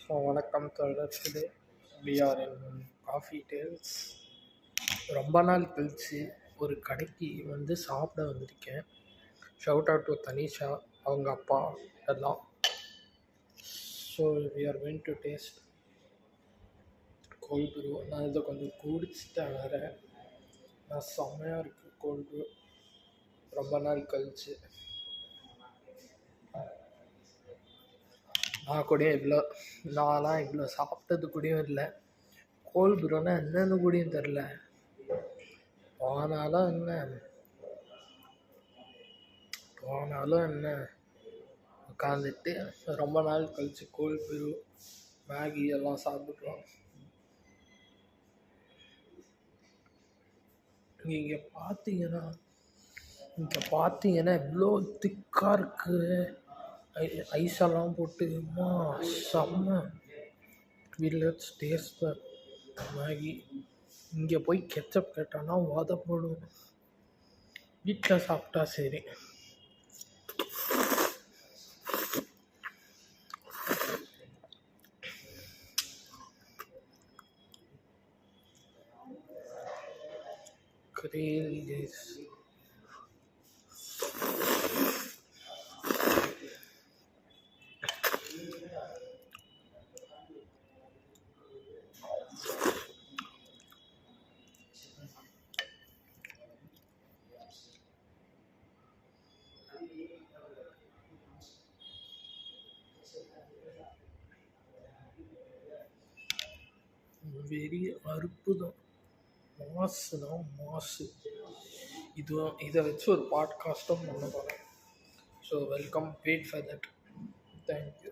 So வணக்கம் தொடர்ச்சிது PRN coffee tales. ரொம்ப நாள் கழிச்சு ஒரு கடைக்கு சாப்பிட வந்திருக்கேன். ஷவுட் அவுட் டு தனிஷா, அவங்க அப்பா எல்லாம். So we are going to taste cold brew. நான் இதை கொஞ்சம் குடிச்சிட்டேன் வேறு. நான் செம்மையாக இருக்குது கோல்ட் ப்ரூ. ரொம்ப நாள் கழிச்சு நான்லாம் இவ்வளோ சாப்பிட்டது கூடயும் இல்லை. கோல்ட் ப்ரூனா என்னென்னு கூடயும் தெரில. போனாலும் என்ன உட்காந்துட்டு ரொம்ப நாள் கழிச்சு கோல்ட் ப்ரூ மேகி எல்லாம் சாப்பிட்றோம். இங்கே பார்த்தீங்கன்னா இவ்வளோ திக்காக இருக்குது. ஐஸெல்லாம் போட்டு செம்ம. Let's taste the Maggi. இங்கே போய் கெச்சப் கேட்டானா உதப்படும். வீட்டில் சாப்பிட்டா சரி. crazy. வெரி அற்புதம். மாசு. இதை வச்சு ஒரு பாட்காஸ்ட்டும் பண்ண போகிறேன். So welcome, wait for that. Thank you.